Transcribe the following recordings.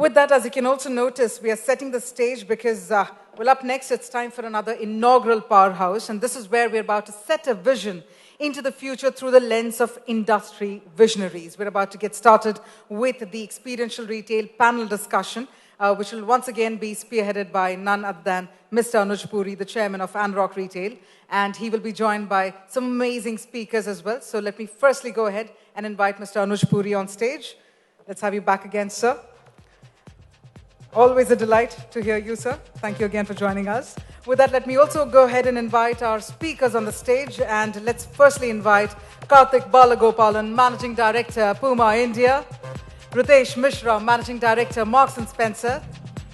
With that, as you can also notice, we are setting the stage because, well, up next, it's time for another inaugural powerhouse. And this is where we're about to set a vision into the future through the lens of industry visionaries. We're about to get started with the experiential retail panel discussion, which will once again be spearheaded by none other than Mr. Anuj Puri, the chairman of Anrock Retail. And he will be joined by some amazing speakers as well. So let me firstly go ahead and invite Mr. Anuj Puri on stage. Let's have you back again, sir. Always a delight to hear you, sir. Thank you again for joining us. With that, let me also go ahead and invite our speakers on the stage. And let's firstly invite Karthik Balagopalan, Managing Director, Puma India. Ritesh Mishra, Managing Director, Marks & Spencer.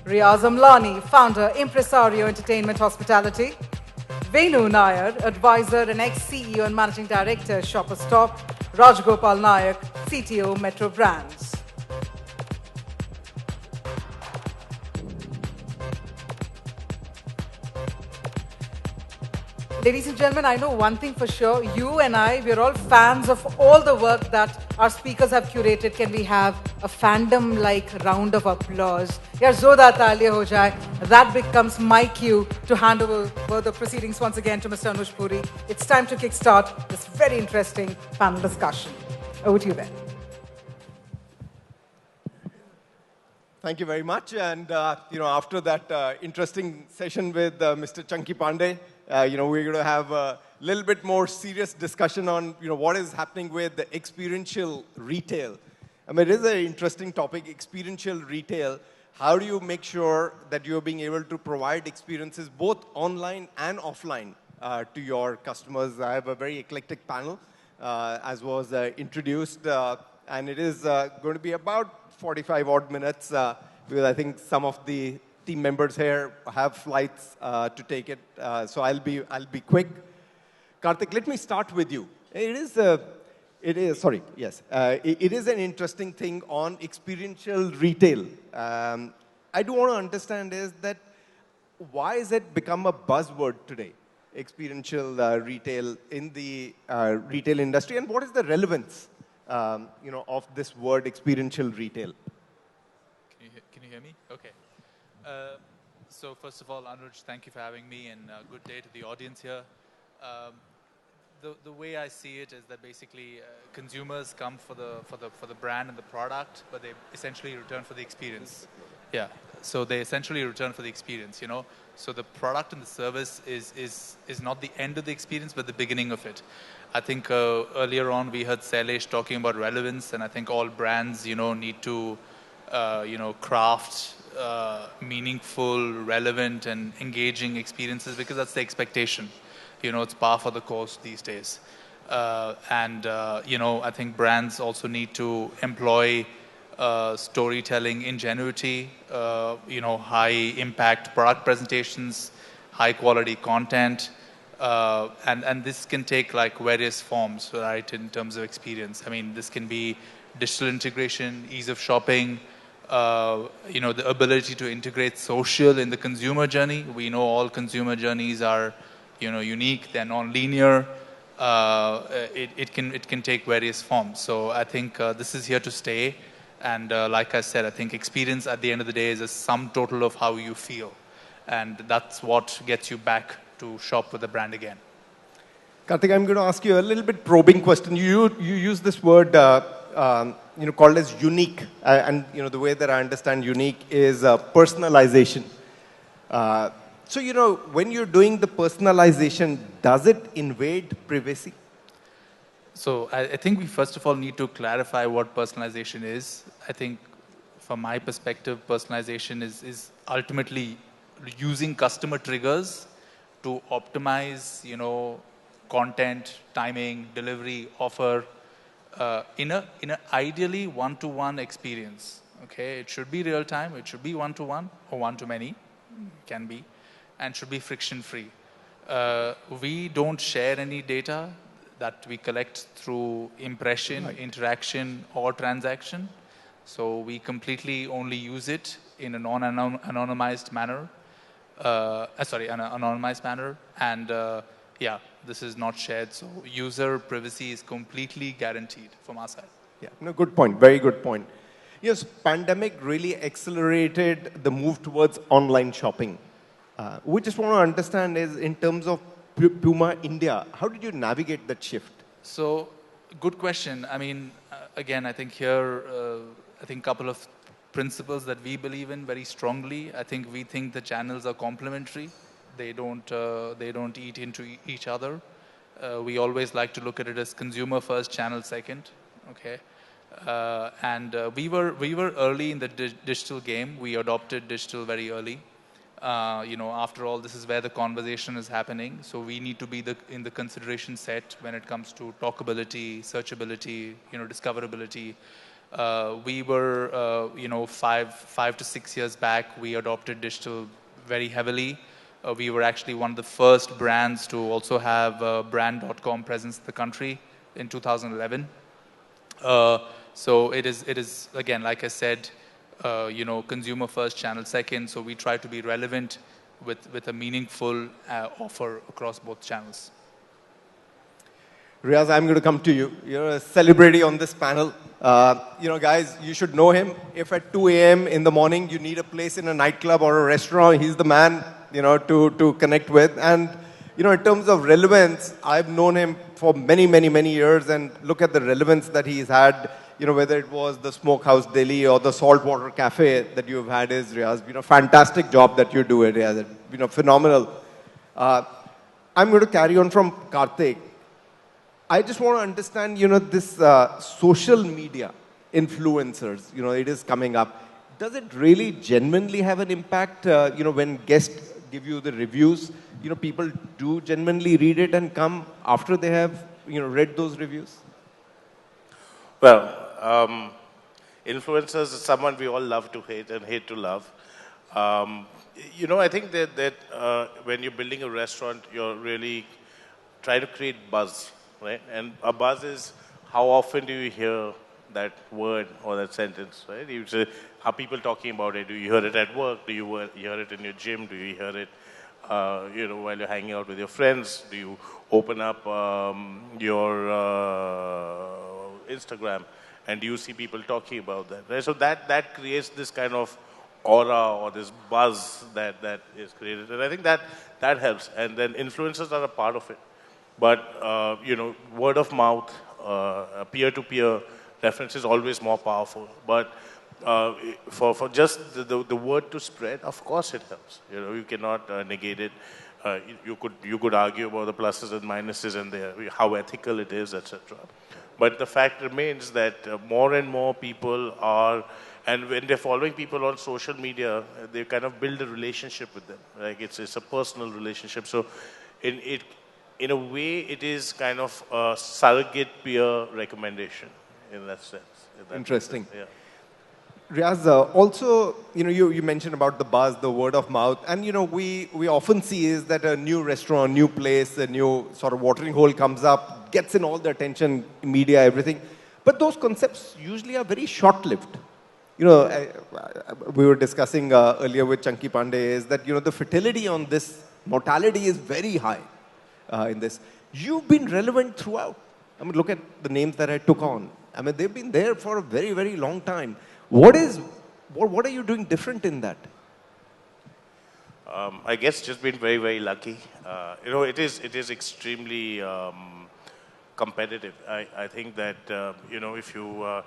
Riaz Amlani, Founder, Impresario Entertainment Hospitality. Venu Nair, Advisor and ex-CEO and Managing Director, Shoppers Stop. Rajgopal Nayak, CTO, Metro Brands. Ladies and gentlemen, I know one thing for sure. You and I, we're all fans of all the work that our speakers have curated. Can we have a fandom-like round of applause? Yeah, zoda taaliye ho jaye. That becomes my cue to hand over the proceedings once again to Mr. Anuj Puri. It's time to kickstart this very interesting panel discussion. Over to you then. Thank you very much. And after that interesting session with Mr. Chunky Pandey, we're going to have a little bit more serious discussion on what is happening with the experiential retail. I mean, it is an interesting topic, experiential retail. How do you make sure that you're being able to provide experiences both online and offline to your customers? I have a very eclectic panel, as was introduced, and it is going to be about 45 odd minutes because I think some of the team members here have flights to take it, so I'll be quick. Karthik, let me start with you. It is an interesting thing on experiential retail. I do want to understand is that why has it become a buzzword today, experiential retail in the retail industry, and what is the relevance of this word experiential retail? Can you hear me? Okay. So first of all, Anuj, thank you for having me, and good day to the audience here. The way I see it is that basically consumers come for the brand and the product, but they essentially return for the experience. Yeah. So they essentially return for the experience. So the product and the service is not the end of the experience, but the beginning of it. I think earlier on we heard Sailesh talking about relevance, and I think all brands need to craft meaningful, relevant, and engaging experiences because that's the expectation. It's par for the course these days. I think brands also need to employ storytelling ingenuity, high impact product presentations, high quality content, and this can take like various forms, right, in terms of experience. I mean, this can be digital integration, ease of shopping, the ability to integrate social in the consumer journey. We know all consumer journeys are, unique, they're non-linear. It can take various forms. So I think this is here to stay. And like I said, I think experience at the end of the day is a sum total of how you feel. And that's what gets you back to shop with the brand again. Karthik, I'm going to ask you a little bit probing question. You use this word called as unique. And the way that I understand unique is personalization. So, when you're doing the personalization, does it invade privacy? So I think we first of all need to clarify what personalization is. I think from my perspective, personalization is ultimately using customer triggers to optimize, content, timing, delivery, offer in a ideally one-to-one experience. Okay, it should be real time. It should be one-to-one or one-to-many, can be, and should be friction-free. We don't share any data that we collect through impression, right, interaction, or transaction. So we completely only use it in a non-anonymized manner. An anonymized manner. And this is not shared. So user privacy is completely guaranteed from our side. Yeah, no, good point. Very good point. Yes, pandemic really accelerated the move towards online shopping. We just want to understand is in terms of Puma India, how did you navigate that shift? So, good question. I mean, again, I think here, I think couple of principles that we believe in very strongly. I think we think the channels are complementary. They don't eat into each other. We always like to look at it as consumer first, channel second. Okay. And we were early in the digital game. We adopted digital very early. After all, this is where the conversation is happening. So we need to be in the consideration set when it comes to talkability, searchability, discoverability. We were, 5 to 6 years back, we adopted digital very heavily. We were actually one of the first brands to also have a brand.com presence in the country in 2011. So it is again, like I said, consumer first, channel second. So we try to be relevant with a meaningful offer across both channels. Riaz, I'm going to come to you. You're a celebrity on this panel. Guys, you should know him. If at 2 a.m. in the morning you need a place in a nightclub or a restaurant, he's the man, to connect with. And, in terms of relevance, I've known him for many, many, many years, and look at the relevance that he's had, whether it was the Smokehouse Delhi or the Saltwater Cafe that you've had is, Riaz. Fantastic job that you do it, Riaz. Phenomenal. I'm going to carry on from Karthik. I just want to understand, this social media influencers, it is coming up. Does it really genuinely have an impact, when guests give you the reviews? People do genuinely read it and come after they have, read those reviews? Well, influencers is someone we all love to hate and hate to love. I think that when you're building a restaurant, you're really trying to create buzz, right? And a buzz is how often do you hear that word or that sentence, right? You say, how people talking about it? Do you hear it at work? Do you hear it in your gym? Do you hear it, while you're hanging out with your friends? Do you open up your Instagram and do you see people talking about that, right? So that creates this kind of aura or this buzz that is created. And I think that helps. And then influencers are a part of it. But, word of mouth, peer-to-peer reference is always more powerful. But for just the word to spread, of course it helps. You cannot negate it. You could argue about the pluses and minuses and how ethical it is, etc. But the fact remains that more and more people are, and when they're following people on social media, they kind of build a relationship with them. Like it's a personal relationship. So in a way, it is kind of a surrogate peer recommendation in that sense. Interesting. Yeah. Riaz, also, you mentioned about the buzz, the word of mouth, and, we often see is that a new restaurant, new place, a new sort of watering hole comes up, gets in all the attention, media, everything. But those concepts usually are very short-lived. We were discussing earlier with Chunky Pandey is that, the fertility on this mortality is very high in this. You've been relevant throughout. I mean, look at the names that I took on. I mean, they've been there for a very, very long time. What are you doing different in that? I guess just been very, very lucky. It is extremely competitive. I think that, if you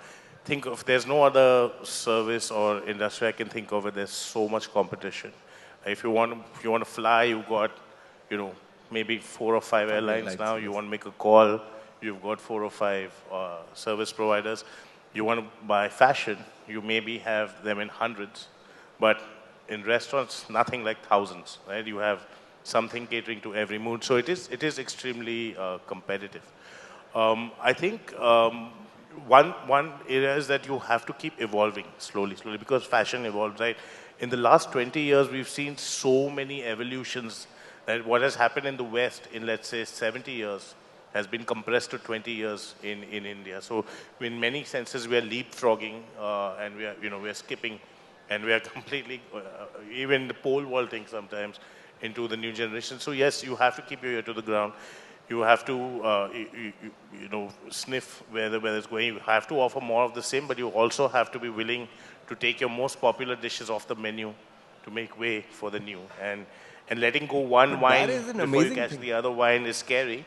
think of, there's no other service or industry I can think of where there's so much competition. If you want to fly, you've got, maybe 4 or 5 airlines now. You want to make a call, you've got 4 or 5 service providers. You want to buy fashion, you maybe have them in hundreds. But in restaurants, nothing like thousands, right? You have something catering to every mood. So it is extremely competitive. I think one area is that you have to keep evolving slowly, because fashion evolves, right? In the last 20 years, we've seen so many evolutions that what has happened in the West in, let's say, 70 years has been compressed to 20 years in India. So in many senses, we are leapfrogging and we are skipping and we are completely, even the pole vaulting sometimes into the new generation. So yes, you have to keep your ear to the ground. you have to, you know, sniff where it's going. You have to offer more of the same, but you also have to be willing to take your most popular dishes off the menu to make way for the new. And letting go one But wine that is an before you amazing catch thing. the other wine is scary,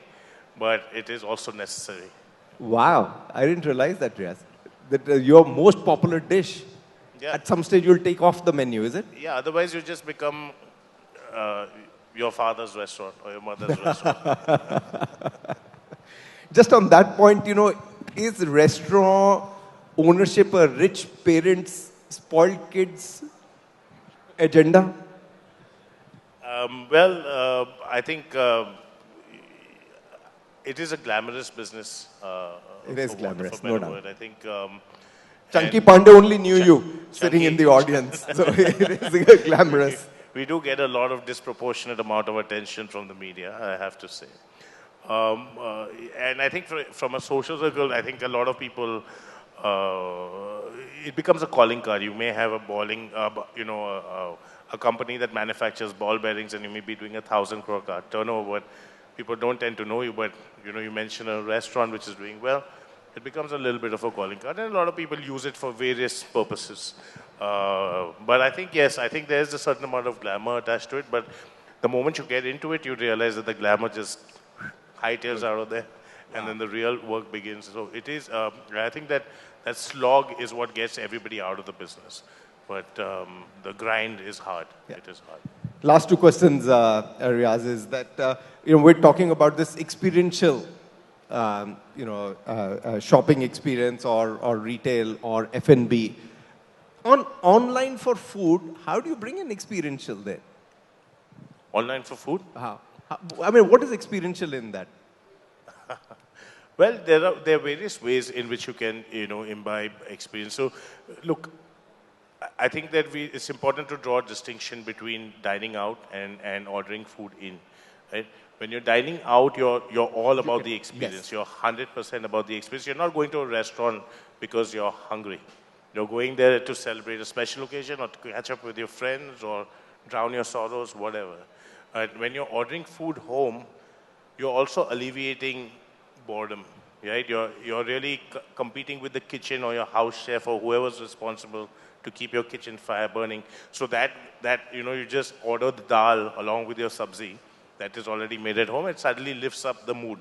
but it is also necessary. Wow, I didn't realize that, Riaz. That your most popular dish, Yeah. at some stage you'll take off the menu, is it? Yeah, otherwise you just become uh, your father's restaurant or your mother's restaurant. Just on that point, you know, is restaurant ownership a rich parents, spoiled kids agenda? I think it is a glamorous business, It is for want of a glamorous, no better doubt. word. I think, Chunky and Pandey only knew you sitting in Chunky, the audience, so it is glamorous. we do get a lot of disproportionate amount of attention from the media, I have to say. And I think from a social circle, I think a lot of people, it becomes a calling card. You may have a balling, you know, a company that manufactures ball bearings, and you may be doing 1,000 crore card turnover. But people don't tend to know you. But you know, you mention a restaurant which is doing well, it becomes a little bit of a calling card, and a lot of people use it for various purposes. But I think yes, I think there's a certain amount of glamour attached to it. But the moment you get into it, you realize that the glamour just hightails out of there, and then the real work begins. So it is. I think that slog is what gets everybody out of the business, but the grind is hard. Yeah. It is hard. Last two questions, Riaz, is that you know, we're talking about this experiential, shopping experience or retail or F&B. On online for food, how do you bring an experiential there? Online for food. I mean, what is experiential in that? Well, there are various ways in which you can imbibe experience. So, look, I think that it's important to draw a distinction between dining out and ordering food in. Right? When you're dining out, you're all about the experience. Yes. You're 100% about the experience. You're not going to a restaurant because you're hungry. You're going there to celebrate a special occasion or to catch up with your friends or drown your sorrows, whatever. When you're ordering food home, you're also alleviating boredom, right? You're really competing with the kitchen or your house chef or whoever's responsible to keep your kitchen fire burning. So that you just order the dal along with your sabzi that is already made at home. It suddenly lifts up the mood.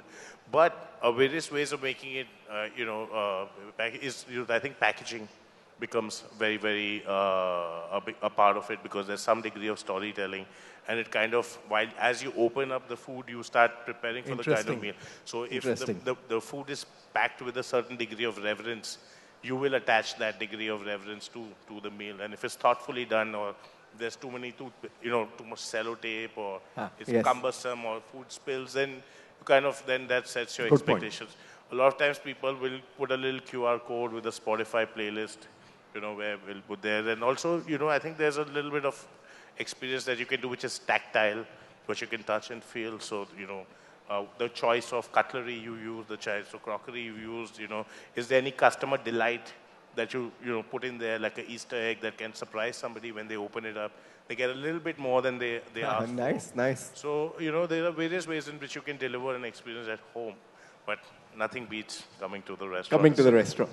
But various ways of making it, I think packaging becomes very, very a part of it, because there's some degree of storytelling, and it kind of, while as you open up the food, you start preparing for the kind of meal. So if the food is packed with a certain degree of reverence, you will attach that degree of reverence to the meal. And if it's thoughtfully done, or there's too much sellotape, or it's yes. cumbersome, or food spills, then you then that sets your Good expectations. Point. A lot of times people will put a little QR code with a Spotify playlist, where we'll put there. And also, I think there's a little bit of experience that you can do, which is tactile, which you can touch and feel. So, the choice of cutlery you use, the choice of crockery you used, is there any customer delight that you put in there, like an Easter egg that can surprise somebody when they open it up? They get a little bit more than they ask for. Nice. So, there are various ways in which you can deliver an experience at home, but nothing beats coming to the restaurant.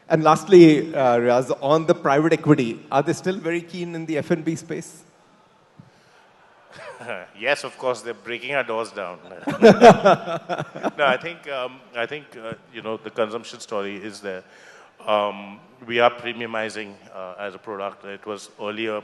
And lastly, Riaz, on the private equity, are they still very keen in the F&B space? Yes, of course, they're breaking our doors down. No, I think the consumption story is there. We are premiumizing as a product. It was earlier,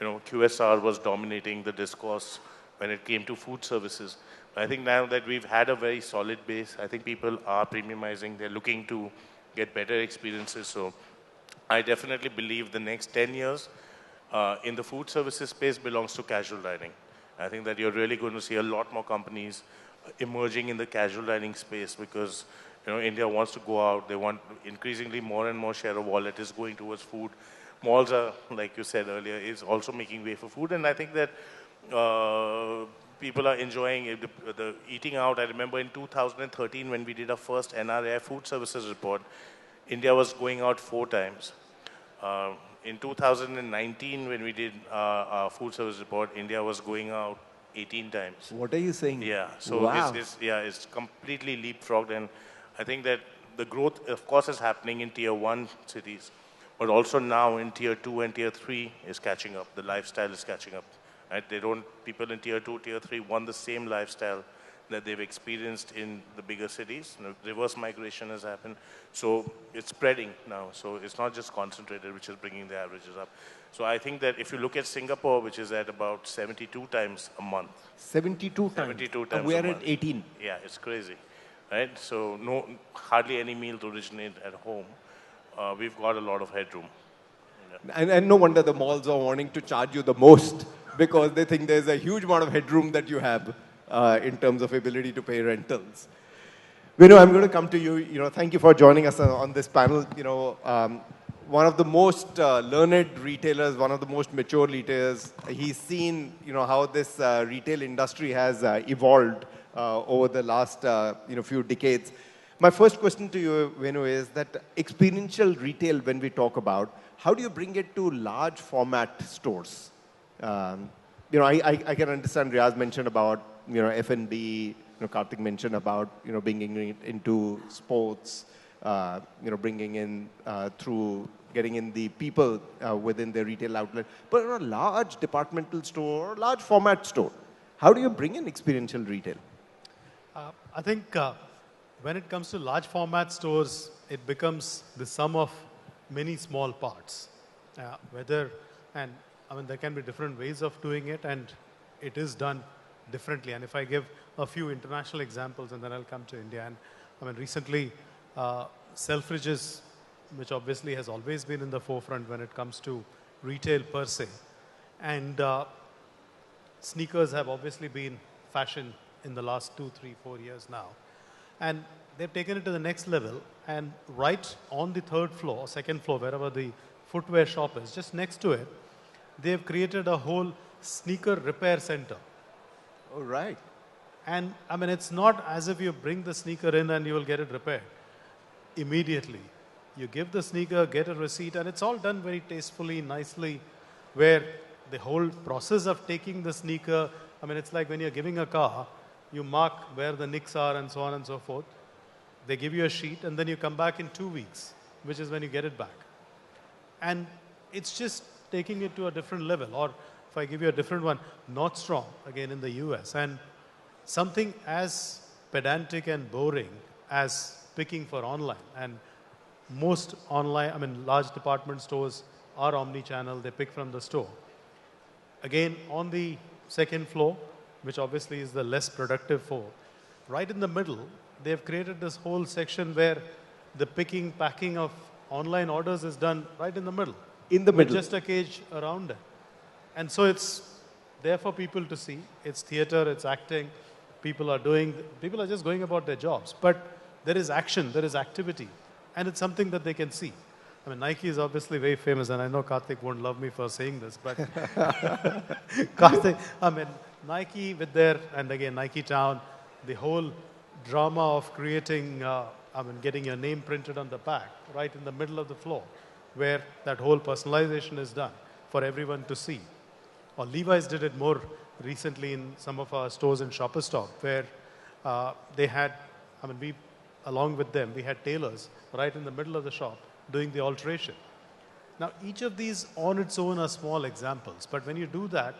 QSR was dominating the discourse when it came to food services. But I think now that we've had a very solid base, I think people are premiumizing. They're looking to get better experiences. So I definitely believe the next 10 years in the food services space belongs to casual dining. I think that you're really going to see a lot more companies emerging in the casual dining space, because India wants to go out. They want increasingly more and more share of wallet is going towards food. Malls are, like you said earlier, is also making way for food. And I think that people are enjoying it, the eating out. I remember in 2013 when we did our first NRI food services report, India was going out 4 times. In 2019, when we did our food service report, India was going out 18 times. What are you saying? Yeah, so wow. it's completely leapfrogged, and I think that the growth, of course, is happening in tier 1 cities, but also now in tier 2 and tier 3 is catching up. The lifestyle is catching up. Right? People in tier 2, tier 3 want the same lifestyle that they've experienced in the bigger cities. Reverse migration has happened. So it's spreading now. So it's not just concentrated, which is bringing the averages up. So I think that if you look at Singapore, which is at about 72 times a month. 72 times. 72 times We a are month. at 18. Yeah, it's crazy. Right? So hardly any meals originate at home. We've got a lot of headroom. And no wonder the malls are wanting to charge you the most because they think there's a huge amount of headroom that you have in terms of ability to pay rentals. Venu, I'm going to come to you. Thank you for joining us on this panel. One of the most learned retailers, one of the most mature retailers. He's seen, how this retail industry has evolved over the last, few decades. My first question to you, Venu, is that experiential retail, when we talk about, how do you bring it to large format stores? I can understand Riaz mentioned about, F&B, Karthik mentioned about, bringing it into sports, bringing in through getting in the people within the retail outlet. But in a large departmental store, large format store, how do you bring in experiential retail? I think when it comes to large format stores, it becomes the sum of many small parts. There can be different ways of doing it, and it is done differently. And if I give a few international examples, and then I'll come to India. And recently, Selfridges, which obviously has always been in the forefront when it comes to retail per se, and sneakers have obviously been fashion in the last 2, 3, 4 years now. And they've taken it to the next level, and right on the third floor, second floor, wherever the footwear shop is, just next to it, they've created a whole sneaker repair center. Oh, right. And it's not as if you bring the sneaker in and you will get it repaired immediately. You give the sneaker, get a receipt, and it's all done very tastefully, nicely, where the whole process of taking the sneaker, it's like when you're giving a car, you mark where the nicks are and so on and so forth. They give you a sheet, and then you come back in 2 weeks, which is when you get it back. And it's just taking it to a different level. Or if I give you a different one, Nordstrom, again in the US, and something as pedantic and boring as picking for online. And most online, large department stores are omni-channel, they pick from the store. Again, on the second floor, which obviously is the less productive floor, right in the middle, they've created this whole section where the picking, packing of online orders is done right in the middle. In the middle. With just a cage around it. And so it's there for people to see. It's theater, it's acting. People are just going about their jobs. But there is action, there is activity. And it's something that they can see. Nike is obviously very famous, and I know Karthik won't love me for saying this, but Karthik, Nike with and again, Nike Town, the whole drama of creating, getting your name printed on the back, right in the middle of the floor, where that whole personalization is done for everyone to see. Or Levi's did it more recently in some of our stores in Shoppers Stop, where they had, along with them, we had tailors right in the middle of the shop doing the alteration. Now, each of these on its own are small examples, but when you do that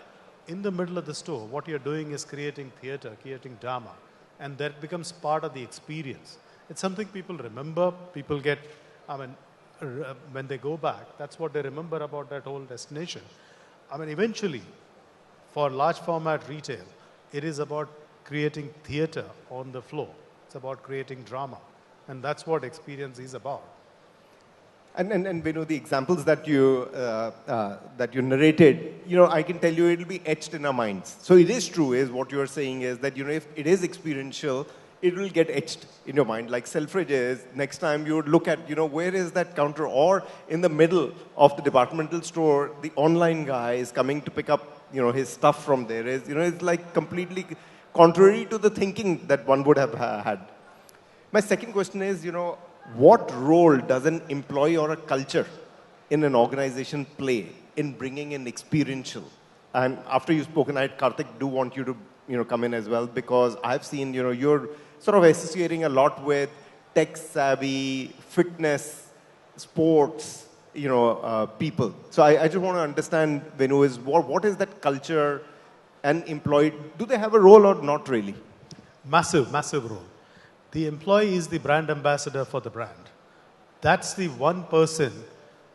in the middle of the store, what you're doing is creating theater, creating drama, and that becomes part of the experience. It's something people remember, people get, when they go back, that's what they remember about that whole destination. Eventually, for large format retail, it is about creating theater on the floor. It's about creating drama, and that's what experience is about. And we know the examples that you narrated, I can tell you it'll be etched in our minds. So it is true, is what you're saying is that, if it is experiential, it will get etched in your mind. Like Selfridge is, next time you would look at, where is that counter? Or in the middle of the departmental store, the online guy is coming to pick up, his stuff from there. It's like completely contrary to the thinking that one would have had. My second question is, what role does an employee or a culture in an organization play in bringing in experiential And after you've spoken, I, Karthik, do want you to, come in as well, because I've seen, you're sort of associating a lot with tech savvy, fitness, sports, people. So I just want to understand, Venu, is what is that culture and employee, do they have a role or not really? Massive, massive role. The employee is the brand ambassador for the brand. That's the one person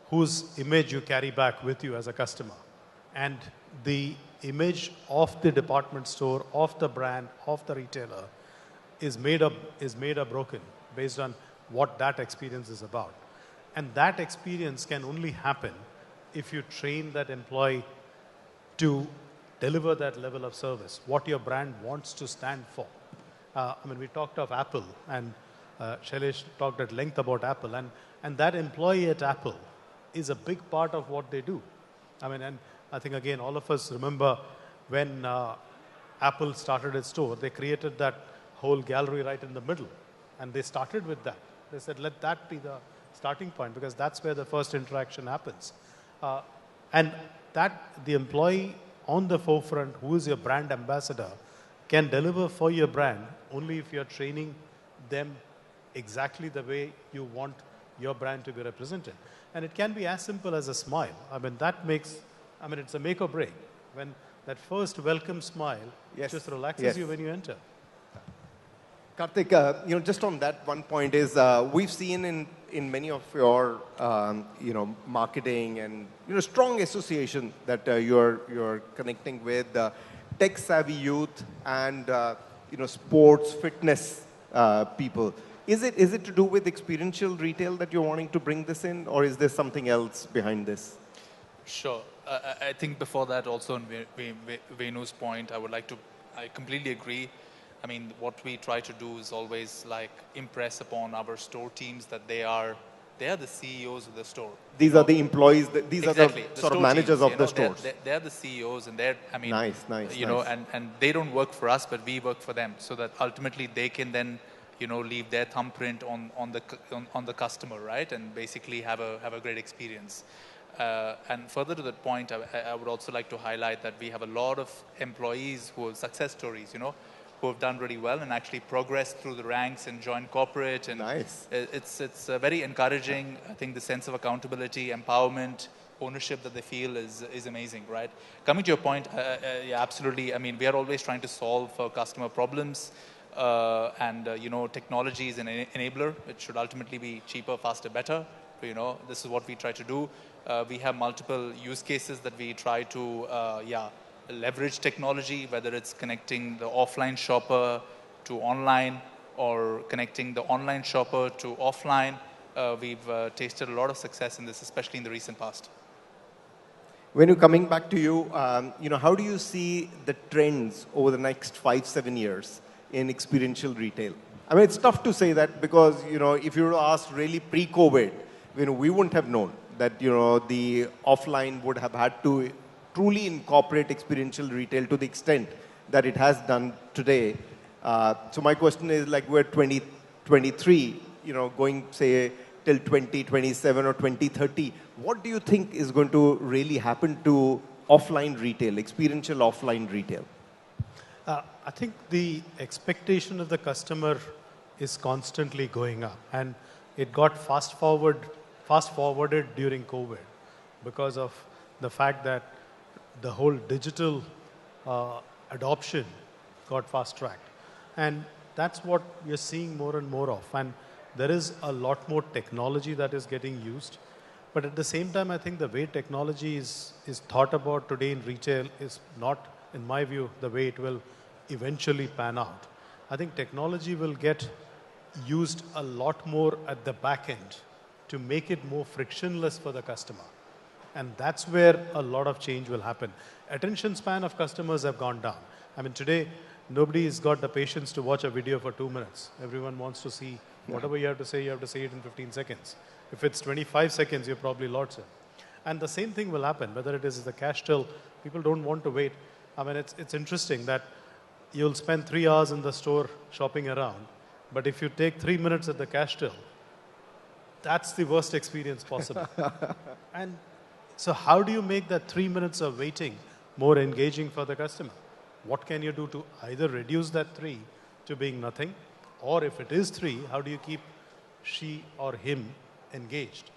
whose image you carry back with you as a customer. And the image of the department store, of the brand, of the retailer is made up broken based on what that experience is about. And that experience can only happen if you train that employee to deliver that level of service, what your brand wants to stand for. We talked of Apple, and Shailesh talked at length about Apple, and that employee at Apple is a big part of what they do. And I think, again, all of us remember when Apple started its store, they created that whole gallery right in the middle, and they started with that. They said, let that be the starting point, because that's where the first interaction happens. And that the employee on the forefront, who is your brand ambassador, can deliver for your brand only if you're training them exactly the way you want your brand to be represented. And it can be as simple as a smile. It's a make or break. When that first welcome smile just relaxes you when you enter. Karthik, just on that one point is, we've seen in many of your, marketing and, strong association that you're connecting with tech-savvy youth and, sports, fitness people. Is it to do with experiential retail that you're wanting to bring this in, or is there something else behind this? Sure. I think before that, also on Venu's point, I completely agree. What we try to do is always impress upon our store teams that they are the CEOs of the store. These are the employees. These exactly. are the sort of managers teams, of the stores. They're the CEOs, and they're nice. And they don't work for us, but we work for them, so that ultimately they can then leave their thumbprint on the customer, right, and basically have a great experience. And further to that point, I would also like to highlight that we have a lot of employees who have success stories, who have done really well and actually progressed through the ranks and joined corporate. And nice. It's very encouraging. I think the sense of accountability, empowerment, ownership that they feel is amazing, right? Coming to your point, yeah, absolutely. We are always trying to solve for customer problems. Technology is an enabler. It should ultimately be cheaper, faster, better. This is what we try to do. We have multiple use cases that we try to, leverage technology, whether it's connecting the offline shopper to online or connecting the online shopper to offline. We've tasted a lot of success in this, especially in the recent past. When you're coming back to you, how do you see the trends over the next 5-7 years in experiential retail? It's tough to say that because, if you were asked really pre-COVID, we wouldn't have known that, the offline would have had to truly incorporate experiential retail to the extent that it has done today. So my question is, we're 2023, going, say, till 2027 or 2030, what do you think is going to really happen to offline retail, experiential offline retail? I think the expectation of the customer is constantly going up, and it got fast forwarded during COVID because of the fact that the whole digital adoption got fast-tracked. And that's what we're seeing more and more of. And there is a lot more technology that is getting used. But at the same time, I think the way technology is thought about today in retail is not, in my view, the way it will eventually pan out. I think technology will get used a lot more at the back end to make it more frictionless for the customer. And that's where a lot of change will happen. Attention span of customers have gone down. Today, nobody's got the patience to watch a video for 2 minutes. Everyone wants to see whatever you have to say it in 15 seconds. If it's 25 seconds, you're probably lost it. And the same thing will happen, whether it is the cash till. People don't want to wait. It's interesting that you'll spend 3 hours in the store shopping around, but if you take 3 minutes at the cash till, that's the worst experience possible. And so how do you make that 3 minutes of waiting more engaging for the customer. What can you do to either reduce that 3 to being nothing, or if it is 3, how do you keep she or him engaged?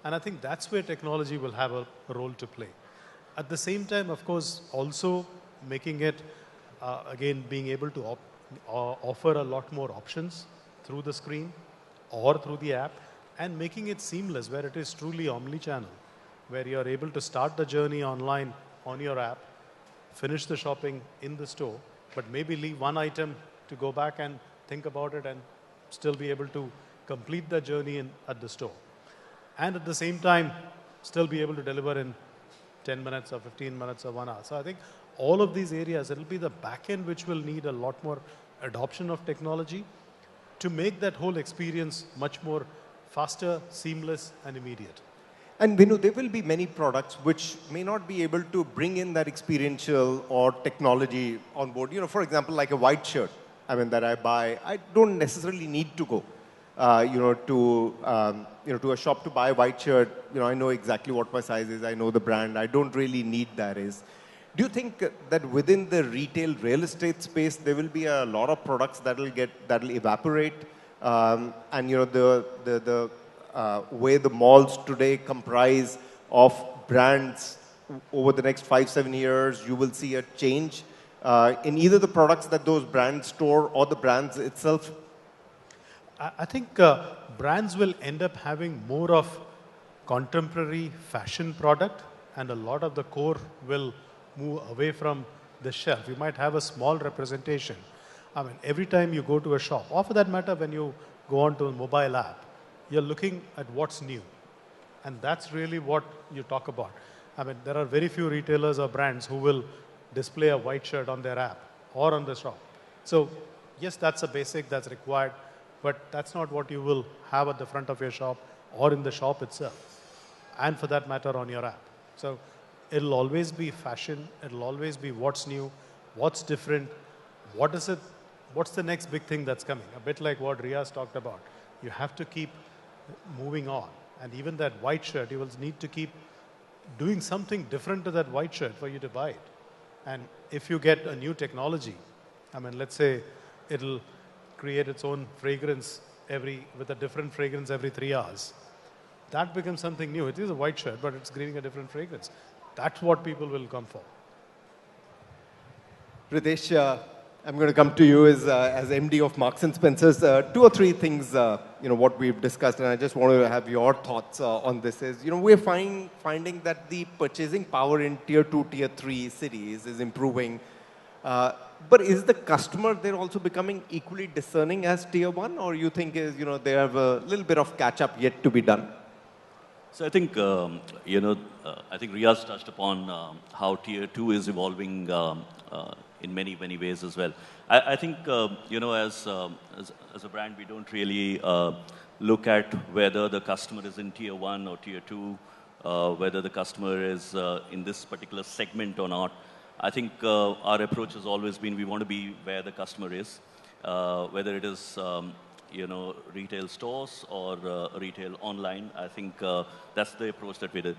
And I think that's where technology will have a role to play. At the same time, of course, also making it, again, being able to offer a lot more options through the screen or through the app, and making it seamless where it is truly omni-channel, where you are able to start the journey online on your app, finish the shopping in the store, but maybe leave one item to go back and think about it and still be able to complete the journey at the store. And at the same time, still be able to deliver in 10 minutes or 15 minutes or 1 hour. So I think all of these areas, it'll be the back end which will need a lot more adoption of technology to make that whole experience much more faster, seamless, and immediate. And Vinu, there will be many products which may not be able to bring in that experiential or technology on board. For example, like a white shirt, that I buy, I don't necessarily need to go, to a shop to buy a white shirt. I know exactly what my size is. I know the brand. I don't really need that. Do you think that within the retail real estate space, there will be a lot of products that'll evaporate, and the way the malls today comprise of brands over the next 5-7 years, you will see a change in either the products that those brands store or the brands itself? I think brands will end up having more of contemporary fashion product, and a lot of the core will move away from the shelf. You might have a small representation. Every time you go to a shop, or for that matter, when you go onto a mobile app, you're looking at what's new. And that's really what you talk about. There are very few retailers or brands who will display a white shirt on their app or on the shop. So, yes, that's a basic that's required, but that's not what you will have at the front of your shop or in the shop itself. And for that matter, on your app. So, it'll always be fashion. It'll always be what's new, what's different, what's the next big thing that's coming. A bit like what Riaz talked about. You have to keep moving on. And even that white shirt, you will need to keep doing something different to that white shirt for you to buy it. And if you get a new technology, let's say it'll create its own fragrance with a different fragrance every 3 hours. That becomes something new. It is a white shirt, but it's giving a different fragrance. That's what people will come for. Ritesh, I'm going to come to you as MD of Marks and Spencer's. 2 or 3 things, what we've discussed, and I just want to have your thoughts on this. We're finding that the purchasing power in tier 2, tier 3 cities is improving. But is the customer there also becoming equally discerning as tier 1, or you think they have a little bit of catch up yet to be done? So I think I think Riaz touched upon how tier 2 is evolving in many ways as well. I think as a brand, we don't really look at whether the customer is in tier 1 or tier 2, whether the customer is in this particular segment or not. I think our approach has always been we want to be where the customer is, whether it is retail stores or retail online. I think that's the approach that we did.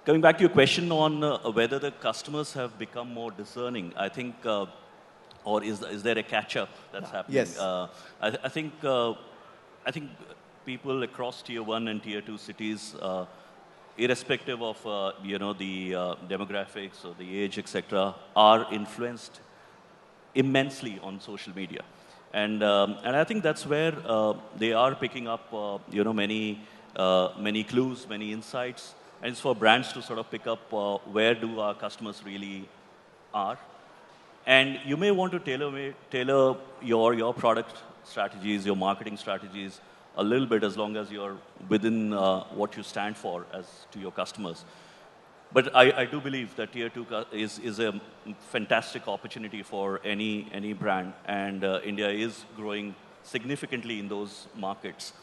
Coming back to your question on whether the customers have become more discerning, I think, or is there a catch-up that's happening? Yes. I think people across tier 1 and tier 2 cities, irrespective of the demographics or the age, etc., are influenced immensely on social media. And I think that's where they are picking up, many clues, many insights. And it's for brands to sort of pick up where do our customers really are. And you may want to tailor your product strategies, your marketing strategies a little bit, as long as you're within what you stand for as to your customers. But I do believe that tier 2 is a fantastic opportunity for any brand, and India is growing significantly in those markets.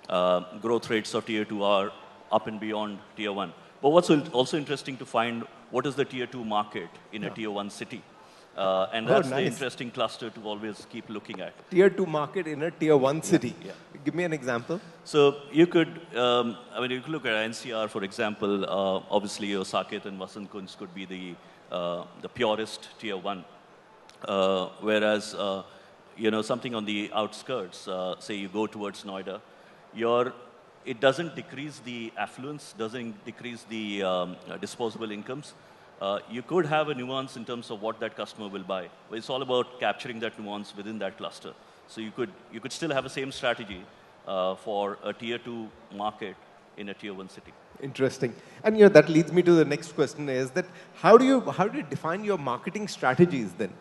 Growth rates of tier 2 are up and beyond tier 1. But what's also interesting to find, what is the tier 2 market in a tier 1 city? And that's the nice. interesting cluster to always keep looking at. Tier 2 market in a Tier 1 city. Yeah. Give me an example. So you could, you could look at NCR, for example. Obviously, your Saket and Vasant Kunj could be the purest Tier 1. Whereas, something on the outskirts, say you go towards Noida, it doesn't decrease the affluence, doesn't decrease the disposable incomes. You could have a nuance in terms of what that customer will buy. But it's all about capturing that nuance within that cluster. So you could still have the same strategy for a Tier 2 market in a Tier 1 city. Interesting. And that leads me to the next question is that how do you define your marketing strategies then,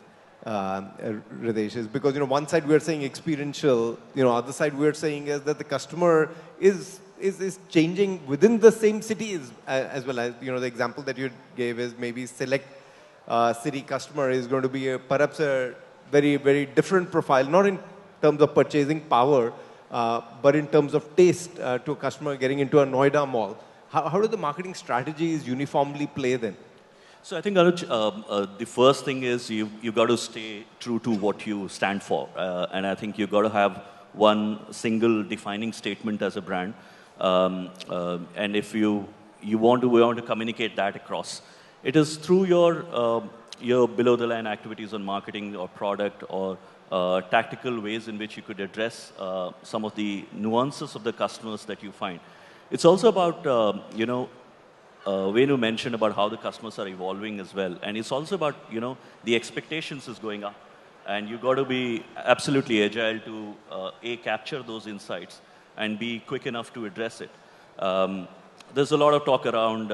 Ritesh? Is because one side we are saying experiential, other side we are saying is that the customer is changing within the same city as well as the example that you gave is maybe select city customer is going to be perhaps a very, very different profile, not in terms of purchasing power, but in terms of taste to a customer getting into a Noida mall. How do the marketing strategies uniformly play then? So I think, Anuj, the first thing is you've got to stay true to what you stand for. And I think you've got to have one single defining statement as a brand. And if you want to communicate that across, it is through your below-the-line activities on marketing or product or tactical ways in which you could address some of the nuances of the customers that you find. It's also about, Venu mentioned about how the customers are evolving as well. And it's also about, the expectations is going up. And you've got to be absolutely agile to, capture those insights and be quick enough to address it. There's a lot of talk around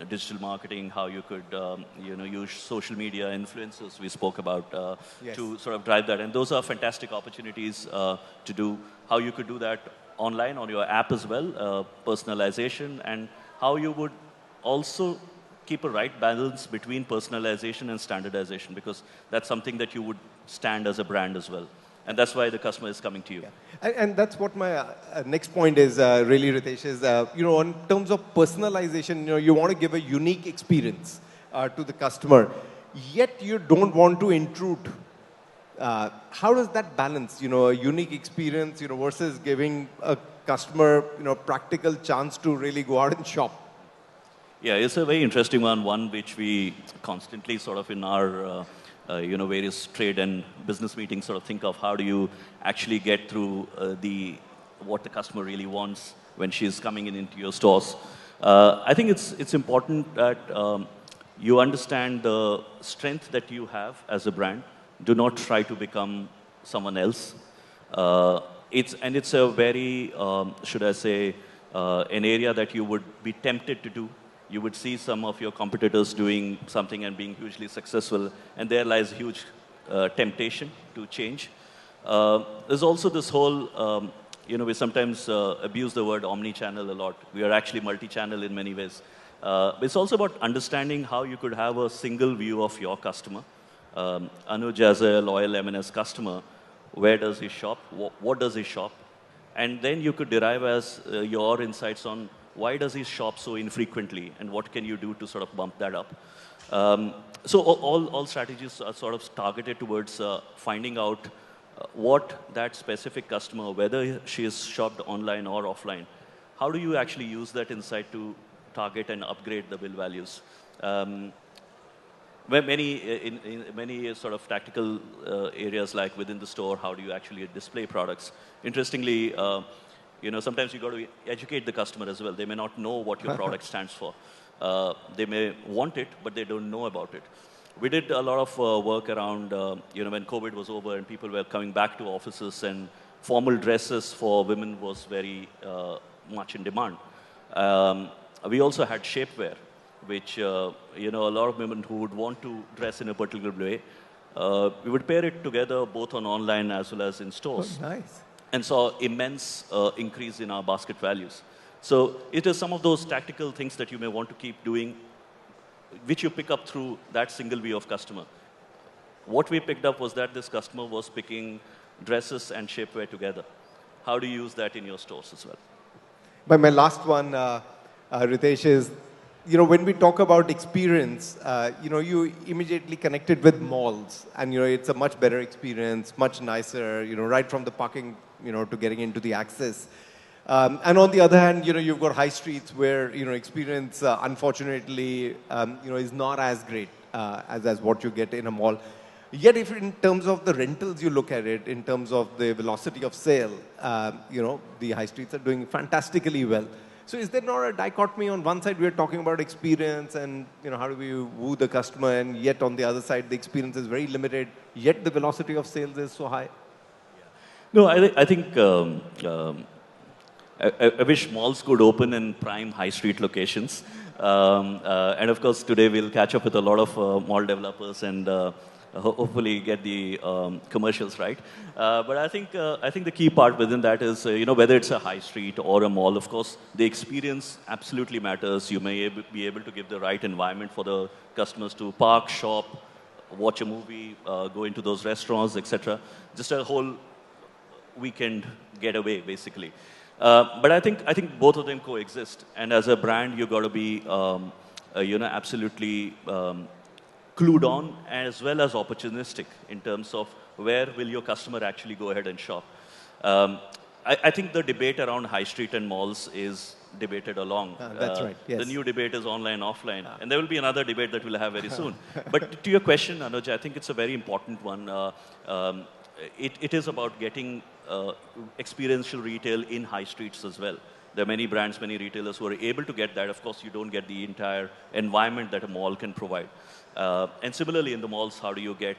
digital marketing, how you could, use social media influencers we spoke about to sort of drive that. And those are fantastic opportunities to do. How you could do that online on your app as well, personalization, and how you would also keep a right balance between personalization and standardization, because that's something that you would stand as a brand as well. And that's why the customer is coming to you. Yeah. And that's what my next point is, really, Ritesh, is, in terms of personalization, you want to give a unique experience to the customer, yet you don't want to intrude. How does that balance, a unique experience, versus giving a customer, practical chance to really go out and shop? Yeah, it's a very interesting one which we constantly sort of in our various trade and business meetings sort of think of how do you actually get through what the customer really wants when she's coming into your stores. I think it's important that you understand the strength that you have as a brand. Do not try to become someone else. It's a very, should I say, an area that you would be tempted to do. You would see some of your competitors doing something and being hugely successful, and there lies huge temptation to change. There's also this whole, we sometimes abuse the word omni-channel a lot. We are actually multi-channel in many ways. But it's also about understanding how you could have a single view of your customer. Anuj, as a loyal M&S customer, where does he shop? What does he shop? And then you could derive as your insights on why does he shop so infrequently, and what can you do to sort of bump that up? So all strategies are sort of targeted towards finding out what that specific customer, whether she is shopped online or offline, how do you actually use that insight to target and upgrade the bill values? In many sort of tactical areas like within the store, how do you actually display products? Interestingly, sometimes you got to educate the customer as well. They may not know what your product stands for. They may want it, but they don't know about it. We did a lot of work around, when COVID was over and people were coming back to offices and formal dresses for women was very much in demand. We also had shapewear, which, a lot of women who would want to dress in a particular way, we would pair it together both on online as well as in stores. Oh, nice. And saw immense increase in our basket values. So it is some of those tactical things that you may want to keep doing, which you pick up through that single view of customer. What we picked up was that this customer was picking dresses and shapewear together. How do you use that in your stores as well? But my last one, Ritesh, is when we talk about experience, you immediately connect it with malls, and it's a much better experience, much nicer, right from the parking, to getting into the access. And on the other hand, you've got high streets where, experience, unfortunately, is not as great as what you get in a mall. Yet, if in terms of the rentals you look at it, in terms of the velocity of sale, the high streets are doing fantastically well. So is there not a dichotomy? On one side, we're talking about experience and, how do we woo the customer, and yet on the other side, the experience is very limited, yet the velocity of sales is so high? No, I think I wish malls could open in prime high street locations. And of course, today we'll catch up with a lot of mall developers and hopefully get the commercials right. But I think the key part within that is, whether it's a high street or a mall, of course, the experience absolutely matters. You may be able to give the right environment for the customers to park, shop, watch a movie, go into those restaurants, etc. Just a whole weekend getaway, basically. But I think both of them coexist. And as a brand, you got to be, absolutely clued on as well as opportunistic in terms of where will your customer actually go ahead and shop. I think the debate around high street and malls is debated along. That's right, yes. The new debate is online, offline. And there will be another debate that we'll have very soon. But to your question, Anuj, I think it's a very important one. It is about getting experiential retail in high streets as well. There are many brands, many retailers who are able to get that. Of course, you don't get the entire environment that a mall can provide. And similarly, in the malls, how do you get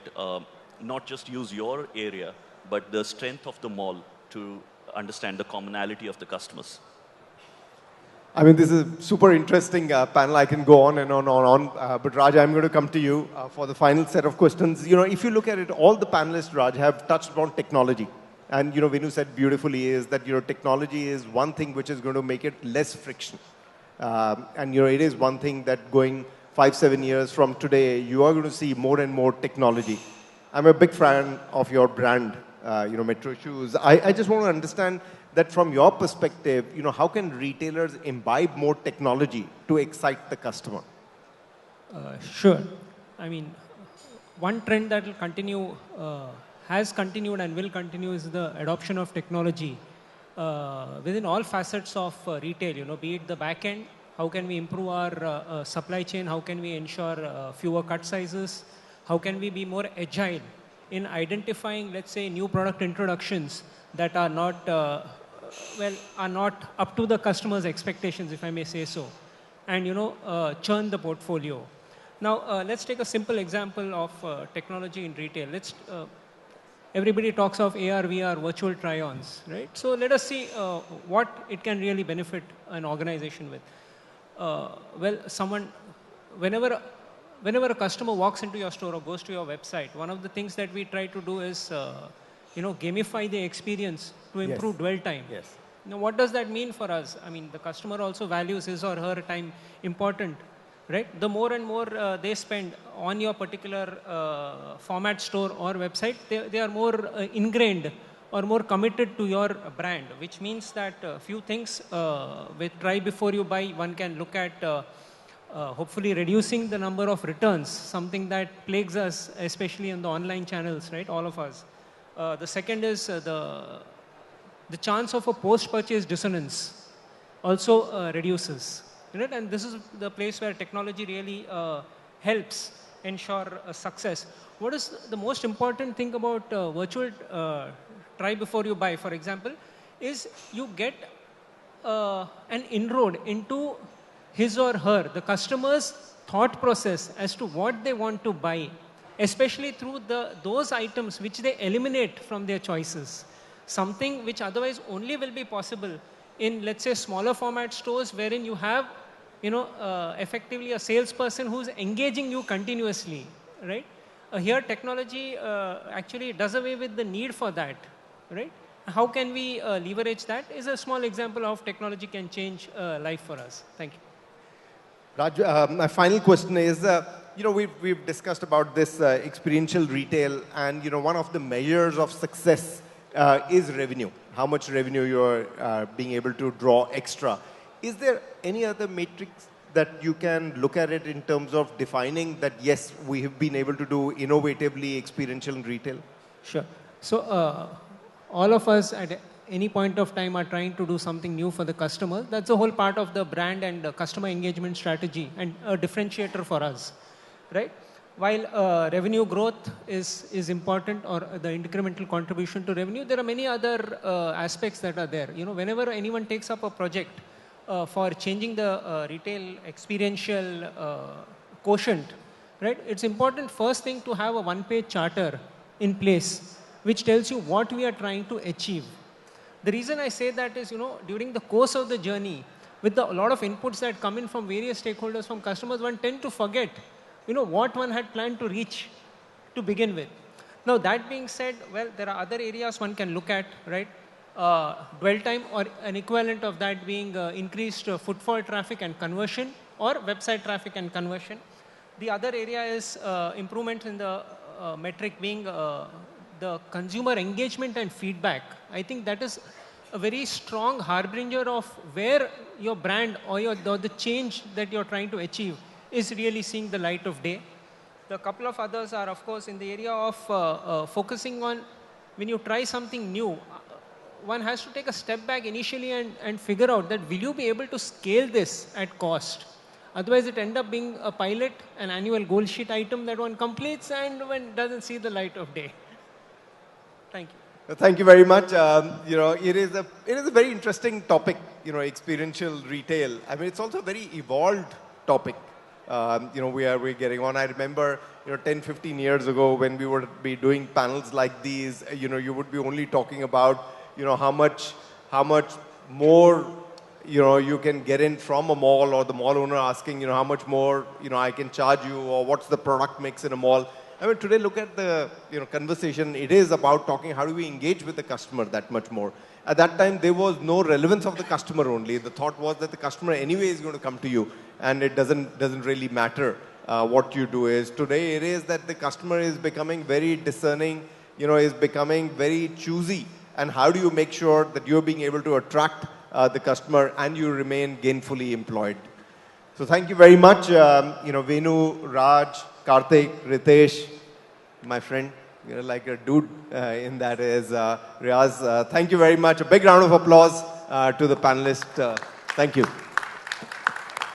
not just use your area, but the strength of the mall to understand the commonality of the customers? I mean, this is a super interesting panel. I can go on and on and on. But Raj, I'm going to come to you for the final set of questions. If you look at it, all the panelists, Raj, have touched upon technology. And, Venu said beautifully is that, technology is one thing which is going to make it less friction. And, it is one thing that going 5-7 years from today, you are going to see more and more technology. I'm a big fan of your brand, Metro Shoes. I just want to understand that from your perspective, how can retailers imbibe more technology to excite the customer? Sure. I mean, one trend that will continue, has continued and will continue is the adoption of technology within all facets of retail, be it the back end, how can we improve our supply chain, how can we ensure fewer cut sizes, how can we be more agile in identifying, let's say, new product introductions that are not, are not up to the customer's expectations, if I may say so, and, churn the portfolio. Now, let's take a simple example of technology in retail. Everybody talks of AR, VR, virtual try-ons, right? So let us see what it can really benefit an organization with. Whenever a customer walks into your store or goes to your website, one of the things that we try to do is, gamify the experience to improve dwell time. Yes. Now, what does that mean for us? I mean, the customer also values his or her time important, right? The more and more they spend on your particular format store or website, they are more ingrained or more committed to your brand, which means that few things with try before you buy, one can look at hopefully reducing the number of returns, something that plagues us, especially in the online channels, right? All of us. The second is the chance of a post-purchase dissonance also reduces. And this is the place where technology really helps ensure success. What is the most important thing about virtual try before you buy, for example, is you get an inroad into his or her, the customer's thought process as to what they want to buy, especially through those items which they eliminate from their choices. Something which otherwise only will be possible in, let's say, smaller format stores wherein you have, effectively a salesperson who's engaging you continuously, right? Here, technology actually does away with the need for that, right? How can we leverage that is a small example of technology can change life for us. Thank you. Raj, my final question is, we've discussed about this experiential retail, and, one of the measures of success is revenue. How much revenue you're being able to draw extra. Is there any other matrix that you can look at it in terms of defining that, yes, we have been able to do innovatively experiential in retail? Sure. So all of us at any point of time are trying to do something new for the customer. That's a whole part of the brand and customer engagement strategy and a differentiator for us, right? While revenue growth is important, or the incremental contribution to revenue, there are many other aspects that are there. You know, whenever anyone takes up a project for changing the retail experiential quotient, right? It's important first thing to have a one-page charter in place, which tells you what we are trying to achieve. The reason I say that is, you know, during the course of the journey, with a lot of inputs that come in from various stakeholders, from customers, one tend to forget, you know, what one had planned to reach to begin with. Now, that being said, well, there are other areas one can look at, right? Dwell time, or an equivalent of that being increased footfall traffic and conversion, or website traffic and conversion. The other area is improvement in the metric being the consumer engagement and feedback. I think that is a very strong harbinger of where your brand or the change that you're trying to achieve is really seeing the light of day. The couple of others are, of course, in the area of focusing on when you try something new, one has to take a step back initially and figure out that will you be able to scale this at cost? Otherwise, it ends up being a pilot, an annual goal sheet item that one completes and one doesn't see the light of day. Thank you. Thank you very much. You know, it is a very interesting topic, you know, experiential retail. I mean, it's also a very evolved topic. You know, we're getting on. I remember, you know, 10, 15 years ago when we would be doing panels like these, you know, you would be only talking about, you know, how much more, you know, you can get in from a mall, or the mall owner asking, you know, how much more, you know, I can charge you, or what's the product mix in a mall. I mean, today, look at the, you know, conversation. It is about talking how do we engage with the customer that much more. At that time, there was no relevance of the customer only. The thought was that the customer anyway is going to come to you, and it doesn't really matter what you do. Is today it is that the customer is becoming very discerning, you know, is becoming very choosy. And how do you make sure that you're being able to attract the customer and you remain gainfully employed? So thank you very much, you know, Venu, Raj, Karthik, Ritesh, my friend, you know, like a dude in that is Riaz. Thank you very much. A big round of applause to the panelists. Thank you.